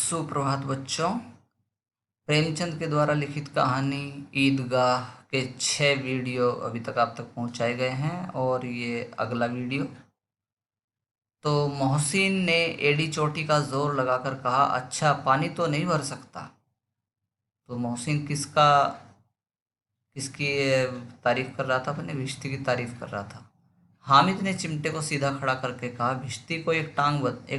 सुप्रभात बच्चों। प्रेमचंद के द्वारा लिखित कहानी ईदगाह के 6 वीडियो अभी तक आप तक पहुंचाए गए हैं और ये अगला वीडियो। तो मोहसिन ने एड़ी चोटी का जोर लगाकर कहा, अच्छा पानी तो नहीं भर सकता। तो मोहसिन किसकी तारीफ कर रहा था? अपने भिश्ती की तारीफ कर रहा था। हामिद ने चिमटे को सीधा खड़ा करके कहा, भिश्ती को एक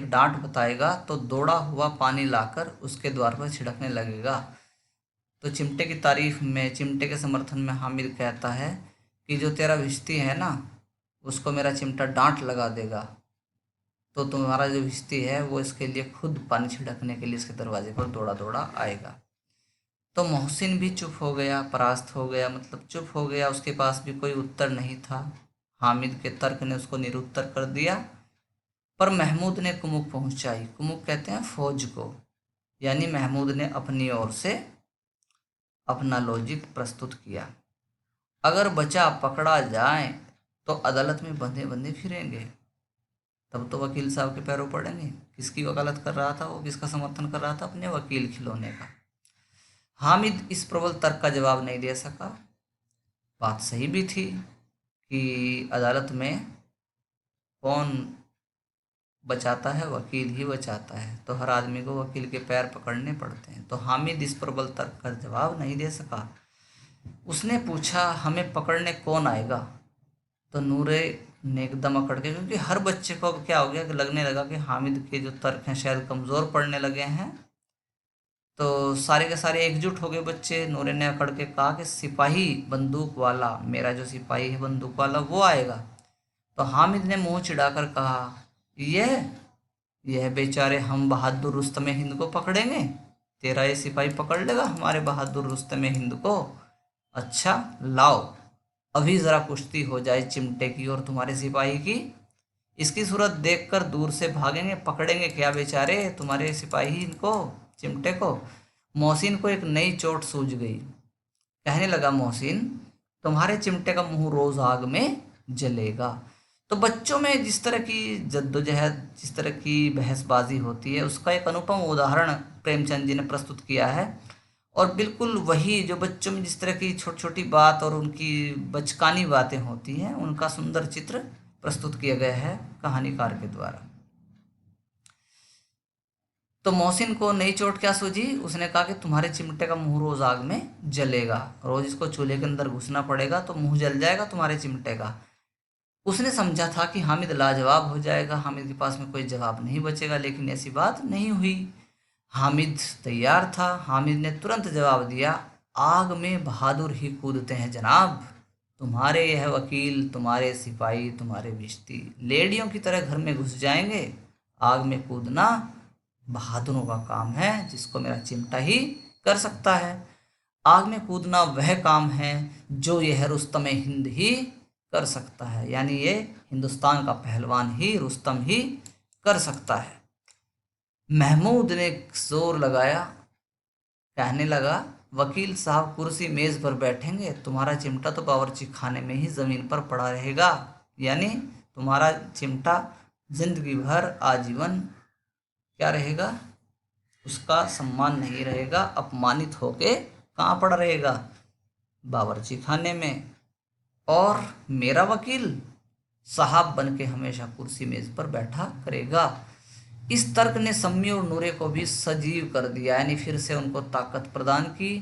डांट बताएगा तो दौड़ा हुआ पानी लाकर उसके द्वार पर छिड़कने लगेगा। तो चिमटे की तारीफ में, चिमटे के समर्थन में हामिद कहता है कि जो तेरा भिश्ती है ना, उसको मेरा चिमटा डांट लगा देगा, तो तुम्हारा जो भिश्ती है वो इसके लिए खुद पानी छिड़कने के लिए इसके दरवाजे पर दौड़ा दौड़ा आएगा। तो मोहसिन भी चुप हो गया, परास्त हो गया, मतलब चुप हो गया। उसके पास भी कोई उत्तर नहीं था। हामिद के तर्क ने उसको निरुत्तर कर दिया। पर महमूद ने कुमुक पहुंचाई। कुमुक कहते हैं फौज को। यानी महमूद ने अपनी ओर से अपना लॉजिक प्रस्तुत किया। अगर बच्चा पकड़ा जाए तो अदालत में बंधे बंधे फिरेंगे, तब तो वकील साहब के पैरों पड़ेंगे। किसकी वकालत कर रहा था वो? किसका समर्थन कर रहा था? अपने वकील खिलौने का। हामिद इस प्रबल तर्क का जवाब नहीं दे सका। बात सही भी थी कि अदालत में कौन बचाता है? वकील ही बचाता है। तो हर आदमी को वकील के पैर पकड़ने पड़ते हैं। तो हामिद इस प्रबल तर्क का जवाब नहीं दे सका। उसने पूछा, हमें पकड़ने कौन आएगा? तो नूरे ने एकदम अकड़ के, क्योंकि हर बच्चे को क्या हो गया कि लगने लगा कि हामिद के जो तर्क हैं शायद कमज़ोर पड़ने लगे हैं। तो सारे के सारे एकजुट हो गए बच्चे। नूरे ने अकड़ के कहा कि सिपाही बंदूक वाला, मेरा जो सिपाही है बंदूक वाला, वो आएगा। तो हामिद ने मुंह चिढ़ाकर कहा, यह बेचारे हम बहादुर रुस्तम हिंद को पकड़ेंगे? तेरा ये सिपाही पकड़ लेगा हमारे बहादुर रुस्तम हिंद को? अच्छा लाओ, अभी ज़रा कुश्ती हो जाए चिमटे की और तुम्हारे सिपाही की। इसकी सूरत देखकर दूर से भागेंगे, पकड़ेंगे क्या बेचारे तुम्हारे सिपाही इनको, चिमटे को। मोहसिन को एक नई चोट सूझ गई। कहने लगा, मोहसिन तुम्हारे चिमटे का मुंह रोज आग में जलेगा। तो बच्चों में जिस तरह की जद्दोजहद, जिस तरह की बहसबाजी होती है, उसका एक अनुपम उदाहरण प्रेमचंद जी ने प्रस्तुत किया है। और बिल्कुल वही जो बच्चों में जिस तरह की छोटी छोटी बात और उनकी बचकानी बातें होती हैं, उनका सुंदर चित्र प्रस्तुत किया गया है कहानीकार के द्वारा। तो मोहसिन को नई चोट क्या सूझी? उसने कहा कि तुम्हारे चिमटे का मुंह रोज आग में जलेगा, रोज इसको चूल्हे के अंदर घुसना पड़ेगा तो मुंह जल जाएगा तुम्हारे चिमटे का। उसने समझा था कि हामिद लाजवाब हो जाएगा, हामिद के पास में कोई जवाब नहीं बचेगा, लेकिन ऐसी बात नहीं हुई। हामिद तैयार था। हामिद ने तुरंत जवाब दिया, आग में बहादुर ही कूदते हैं जनाब। तुम्हारे यह वकील, तुम्हारे सिपाही, तुम्हारे भिश्ती लेडियों की तरह घर में घुस जाएंगे। आग में कूदना बहादुरों का काम है, जिसको मेरा चिमटा ही कर सकता है। आग में कूदना वह काम है जो यह रुस्तम हिंद ही कर सकता है, यानी ये हिंदुस्तान का पहलवान ही, रुस्तम ही कर सकता है। महमूद ने जोर लगाया, कहने लगा, वकील साहब कुर्सी मेज पर बैठेंगे, तुम्हारा चिमटा तो बावर्ची खाने में ही जमीन पर पड़ा रहेगा। यानी तुम्हारा चिमटा जिंदगी भर आजीवन क्या रहेगा? उसका सम्मान नहीं रहेगा, अपमानित होके कहाँ पड़ा रहेगा? बावर्ची खाने में। और मेरा वकील साहब बन के हमेशा कुर्सी मेज पर बैठा करेगा। इस तर्क ने सम्मी और नूरे को भी सजीव कर दिया, यानी फिर से उनको ताकत प्रदान की।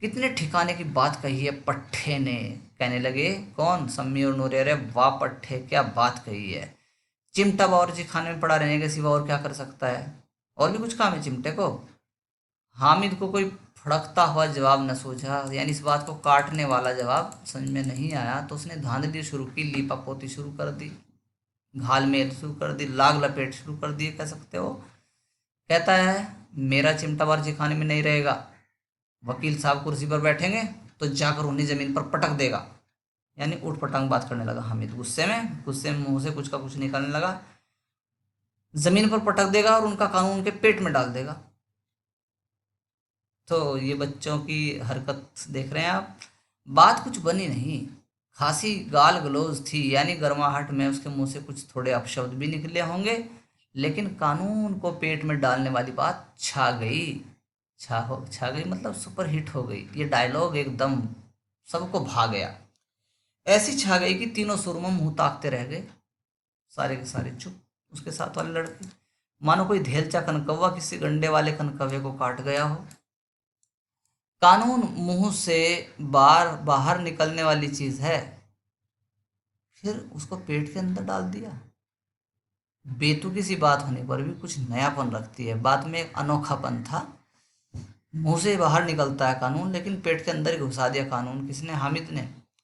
कितने ठिकाने की बात कही है पट्टे ने। कहने लगे, कौन? सम्मी और नूरे, अरे वाह पट्टे, क्या बात कही है। चिमटा बावर्ची खाने में पड़ा रहने के सिवा और क्या कर सकता है? और भी कुछ काम है चिमटे को? हामिद को कोई फड़कता हुआ जवाब न सूझा, यानी इस बात को काटने वाला जवाब समझ में नहीं आया। तो उसने धांधली शुरू की, लीपापोती शुरू कर दी, घालमेल शुरू कर दी, लाग लपेट शुरू कर दी, कह सकते हो। कहता है, मेरा चिमटा बावर्ची खाने में नहीं रहेगा, वकील साहब कुर्सी पर बैठेंगे तो जाकर उन्हें जमीन पर पटक देगा। यानी उठ पटांग बात करने लगा हामिद, गुस्से में मुंह से कुछ का कुछ निकलने लगा। जमीन पर पटक देगा और उनका कानून उनके पेट में डाल देगा। तो ये बच्चों की हरकत देख रहे हैं आप। बात कुछ बनी नहीं, खासी गाल गलौज थी, यानी गर्माहट में उसके मुंह से कुछ थोड़े अपशब्द भी निकले होंगे, लेकिन कानून को पेट में डालने वाली बात छा गई मतलब सुपर हिट हो गई। ये डायलॉग एकदम सबको भा गया। ऐसी छा गई कि तीनों सुरमो मुंह ताकते रह गए, सारे के सारे चुप। उसके साथ वाले लड़के मानो कोई धेलचा कनकौवा किसी गंडे वाले कनकौवे को काट गया हो। कानून मुंह से बाहर बाहर निकलने वाली चीज है, फिर उसको पेट के अंदर डाल दिया। बेतुकी सी बात होने पर भी कुछ नयापन रखती है, बात में एक अनोखापन था। मुंह से बाहर निकलता है कानून, लेकिन पेट के अंदर ही घुसा दिया कानून। किसने?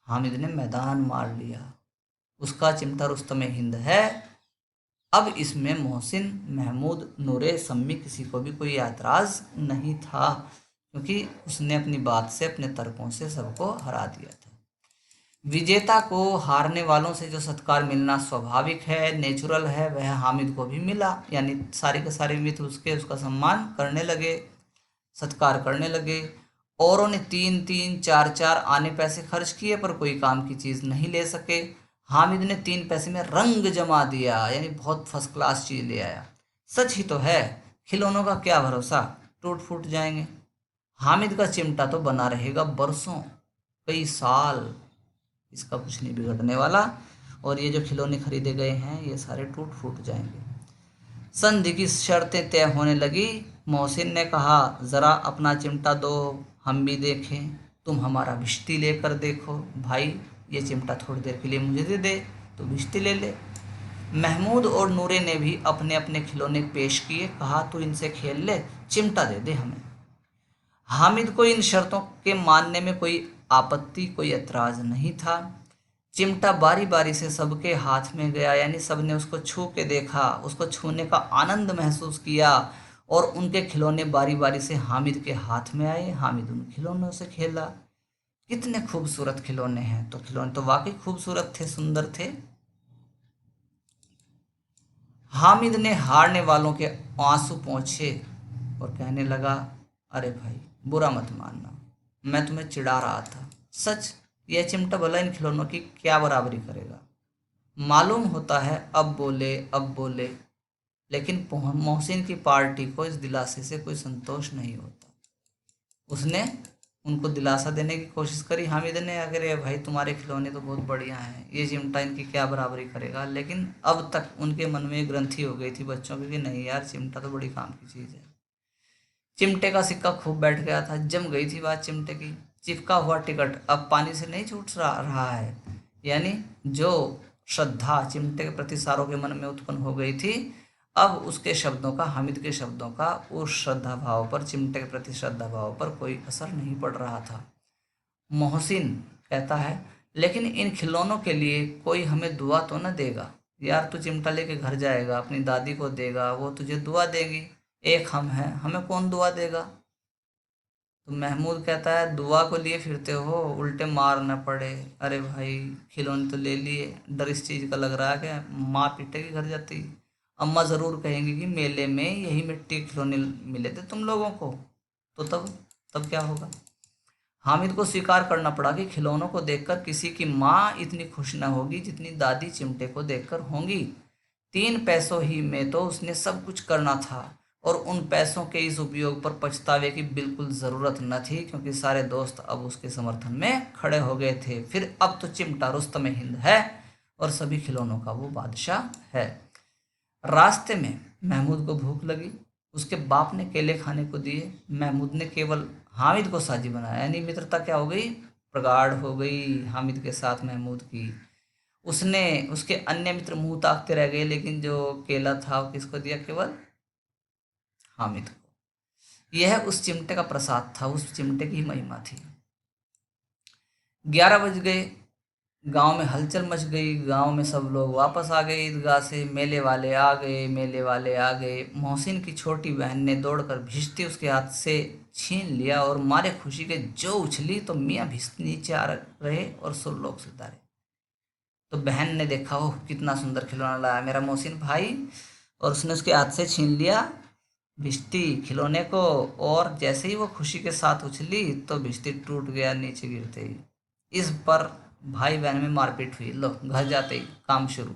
हामिद ने मैदान मार लिया। उसका चिमटा रुस्तमे हिंद है। अब इसमें मोहसिन, महमूद, नूरे, सम्मी किसी को भी कोई ऐतराज नहीं था, क्योंकि उसने अपनी बात से, अपने तर्कों से सबको हरा दिया था। विजेता को हारने वालों से जो सत्कार मिलना स्वाभाविक है, नेचुरल है, वह हामिद को भी मिला। यानी सारे के सारे मित्र उसका सम्मान करने लगे, सत्कार करने लगे। औरों ने 3-3, 4-4 आने पैसे खर्च किए पर कोई काम की चीज़ नहीं ले सके। हामिद ने 3 पैसे में रंग जमा दिया, यानी बहुत फर्स्ट क्लास चीज़ ले आया। सच ही तो है, खिलौनों का क्या भरोसा, टूट फूट जाएंगे। हामिद का चिमटा तो बना रहेगा बरसों, कई साल, इसका कुछ नहीं बिगड़ने वाला। और ये जो खिलौने खरीदे गए हैं ये सारे टूट फूट जाएंगे। संधि की शर्तें तय होने लगी। मोहसिन ने कहा, ज़रा अपना चिमटा दो, हम भी देखें। तुम हमारा भिश्ती लेकर देखो। भाई ये चिमटा थोड़ी देर के लिए मुझे दे दे, तो भिश्ती ले ले। महमूद और नूरे ने भी अपने अपने खिलौने पेश किए। कहा, तू इनसे खेल ले, चिमटा दे दे हमें। हामिद को इन शर्तों के मानने में कोई आपत्ति, कोई ऐतराज नहीं था। चिमटा बारी बारी से सबके हाथ में गया, यानी सबने उसको छू के देखा, उसको छूने का आनंद महसूस किया, और उनके खिलौने बारी बारी से हामिद के हाथ में आए। हामिद उन खिलौनों से खेला। कितने खूबसूरत खिलौने हैं, तो खिलौने तो वाकई खूबसूरत थे, सुंदर थे। हामिद ने हारने वालों के आंसू पोंछे और कहने लगा, अरे भाई बुरा मत मानना, मैं तुम्हें चिढ़ा रहा था। सच, यह चिमटा भला इन खिलौनों की क्या बराबरी करेगा। मालूम होता है अब बोले, लेकिन मोहसिन की पार्टी को इस दिलासे से कोई संतोष नहीं होता। उसने उनको दिलासा देने की कोशिश करी हामिद ने, अगर ये भाई तुम्हारे खिलौने तो बहुत बढ़िया हैं, ये चिमटा इनकी क्या बराबरी करेगा। लेकिन अब तक उनके मन में एक ग्रंथि हो गई थी बच्चों की कि नहीं यार, चिमटा तो बड़ी काम की चीज़ है। चिमटे का सिक्का खूब बैठ गया था, जम गई थी बात चिमटे की। चिपका हुआ टिकट अब पानी से नहीं छूट रहा है। यानी जो श्रद्धा चिमटे के प्रति सारों के मन में उत्पन्न हो गई थी, अब उसके शब्दों का, हामिद के शब्दों का उस श्रद्धा भाव पर, चिमटे के प्रति श्रद्धा भाव पर कोई असर नहीं पड़ रहा था। मोहसिन कहता है, लेकिन इन खिलौनों के लिए कोई हमें दुआ तो न देगा। यार तू चिमटा लेके घर जाएगा, अपनी दादी को देगा, वो तुझे दुआ देगी। एक हम हैं, हमें कौन दुआ देगा। तो महमूद कहता है, दुआ को लिए फिरते हो, उल्टे मार न पड़े। अरे भाई खिलौने तो ले लिए, डर इस चीज़ का लग रहा है कि माँ पीटेगी घर जाती। अम्मा ज़रूर कहेंगी कि मेले में यही मिट्टी के खिलौने मिले थे तुम लोगों को, तो तब क्या होगा। हामिद को स्वीकार करना पड़ा कि खिलौनों को देखकर किसी की माँ इतनी खुश न होगी जितनी दादी चिमटे को देखकर होंगी। 3 पैसों ही में तो उसने सब कुछ करना था, और उन पैसों के इस उपयोग पर पछतावे की बिल्कुल ज़रूरत न थी, क्योंकि सारे दोस्त अब उसके समर्थन में खड़े हो गए थे। फिर अब तो चिमटा रुस्तमे हिंद है और सभी खिलौनों का वो बादशाह है। रास्ते में महमूद को भूख लगी। उसके बाप ने केले खाने को दिए। महमूद ने केवल हामिद को साझी बनाया, यानी मित्रता क्या हो गई, प्रगाढ़ हो गई हामिद के साथ महमूद की। उसने, उसके अन्य मित्र मुंह ताकते रह गए, लेकिन जो केला था वो किसको दिया, केवल हामिद को। यह उस चिमटे का प्रसाद था, उस चिमटे की महिमा थी। 11 बज गए। गांव में हलचल मच गई। गांव में सब लोग वापस आ गए ईदगाह से। मेले वाले आ गए, मेले वाले आ गए। मोहसिन की छोटी बहन ने दौड़कर भिश्ती उसके हाथ से छीन लिया और मारे खुशी के जो उछली, तो मियाँ भिश्ती नीचे आ रहे और सुरलोक सितारे। तो बहन ने देखा, ओह कितना सुंदर खिलौना लाया मेरा मोहसिन भाई, और उसने उसके हाथ से छीन लिया भिश्ती खिलौने को। और जैसे ही वो खुशी के साथ उछली तो भिश्ती टूट गया नीचे गिरते ही। इस पर भाई बहन में मारपीट हुई। लो, घर जाते ही काम शुरू।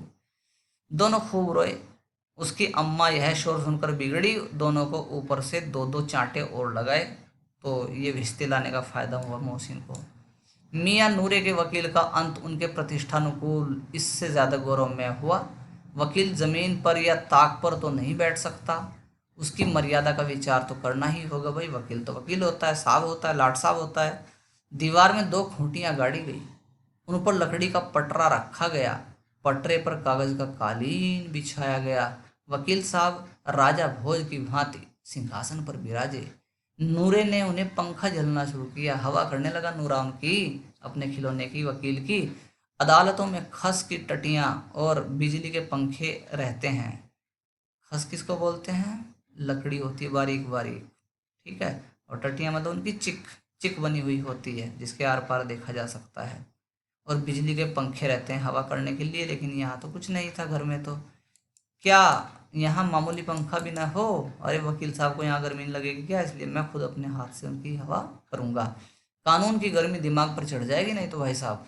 दोनों खूब रोए। उसकी अम्मा यह शोर सुनकर बिगड़ी, दोनों को ऊपर से दो दो चांटे और लगाए। तो ये रिश्ते लाने का फायदा हुआ मोहसिन को। मियाँ नूरे के वकील का अंत उनके प्रतिष्ठानुकूल इससे ज़्यादा गौरवमय हुआ। वकील ज़मीन पर या ताक पर तो नहीं बैठ सकता, उसकी मर्यादा का विचार तो करना ही होगा भाई। वकील तो वकील होता है, साहब होता है, लाट साहब होता है। दीवार में दो खूंटियाँ गाड़ी गई, उन पर लकड़ी का पटरा रखा गया, पटरे पर कागज का कालीन बिछाया गया। वकील साहब राजा भोज की भांति सिंहासन पर बिराजे। नूरे ने उन्हें पंखा झलना शुरू किया, हवा करने लगा नूरा उनकी, अपने खिलौने की, वकील की। अदालतों में खस की टटियां और बिजली के पंखे रहते हैं। खस किसको बोलते हैं? लकड़ी होती है बारीक बारीक, ठीक है। और टटियां मतलब उनकी चिक चिक बनी हुई होती है जिसके आर पार देखा जा सकता है। और बिजली के पंखे रहते हैं हवा करने के लिए, लेकिन यहाँ तो कुछ नहीं था घर में। तो क्या यहाँ मामूली पंखा भी ना हो? अरे वकील साहब को यहाँ गर्मी नहीं लगेगी क्या? इसलिए मैं खुद अपने हाथ से उनकी हवा करूँगा। कानून की गर्मी दिमाग पर चढ़ जाएगी नहीं तो भाई साहब।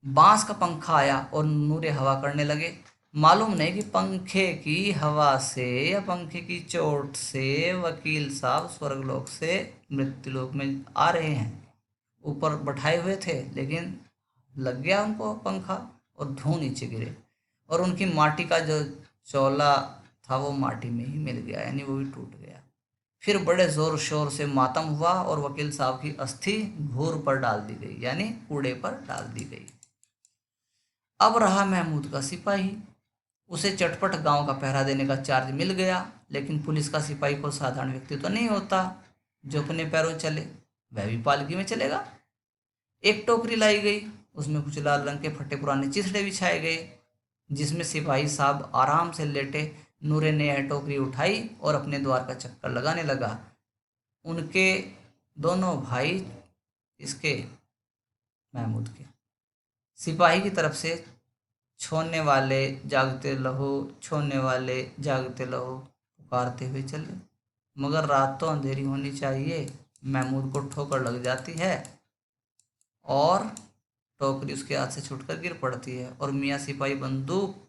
बांस का पंखा आया और नूरे हवा करने लगे। मालूम नहीं कि पंखे की हवा से या पंखे की चोट से वकील साहब स्वर्गलोक से मृत्युलोक में आ रहे हैं। ऊपर बैठाए हुए थे, लेकिन लग गया उनको पंखा और धूं नीचे गिरे, और उनकी माटी का जो चौला था वो माटी में ही मिल गया, यानी वो भी टूट गया। फिर बड़े जोर शोर से मातम हुआ और वकील साहब की अस्थि घूर पर डाल दी गई, यानी कूड़े पर डाल दी गई। अब रहा महमूद का सिपाही। उसे चटपट गांव का पहरा देने का चार्ज मिल गया, लेकिन पुलिस का सिपाही को साधारण व्यक्ति तो नहीं होता जो अपने पैरों चले, वह भी पालकी में चलेगा। एक टोकरी लाई गई, उसमें कुछ लाल रंग के फटे पुराने चिथड़े बिछाए गए, जिसमें सिपाही साहब आराम से लेटे। नूरे ने यह टोकरी उठाई और अपने द्वार का चक्कर लगाने लगा। उनके दोनों भाई, इसके महमूद के, सिपाही की तरफ से छोड़ने वाले जागते लहो, छोड़ने वाले जागते लहो पुकारते हुए चले। मगर रात तो अंधेरी होनी चाहिए। महमूद को ठोकर लग जाती है और टोकरी उसके हाथ से छूटकर गिर पड़ती है, और मियाँ सिपाही बंदूक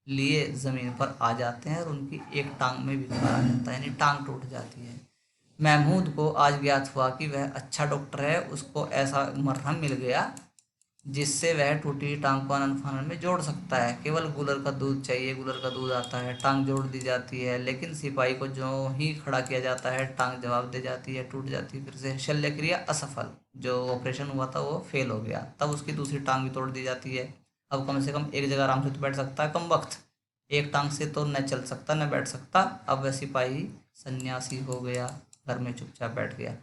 लिए ज़मीन पर आ जाते हैं और उनकी एक टांग में विकार आ जाता है, यानी टांग टूट जाती है। महमूद को आज ज्ञात हुआ कि वह अच्छा डॉक्टर है, उसको ऐसा मरहम मिल गया जिससे वह टूटी हुई टांग को आनन फानन में जोड़ सकता है। केवल गुलर का दूध चाहिए, गुलर का दूध आता है, टांग जोड़ दी जाती है। लेकिन सिपाही को जो ही खड़ा किया जाता है, टांग जवाब दे जाती है, टूट जाती है। फिर से शल्य क्रिया असफल, जो ऑपरेशन हुआ था वो फेल हो गया, तब उसकी दूसरी टांग भी तोड़ दी जाती है। अब कम से कम एक जगह आराम से तो बैठ सकता है, कम वक्त एक टांग से तो न चल सकता न बैठ सकता। अब वह सिपाही सन्यासी हो गया, घर में चुपचाप बैठ गया,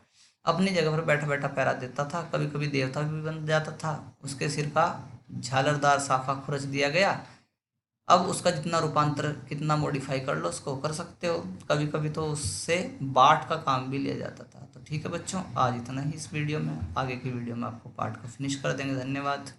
अपनी जगह पर बैठा बैठा पहरा देता था। कभी कभी देवता भी बन जाता था। उसके सिर का झालरदार साफा खुरच दिया गया। अब उसका जितना रूपांतर, कितना मॉडिफाई कर लो उसको कर सकते हो। कभी कभी तो उससे बाट का काम भी लिया जाता था। तो ठीक है बच्चों, आज इतना ही इस वीडियो में। आगे की वीडियो में आपको पार्ट को फिनिश कर देंगे। धन्यवाद।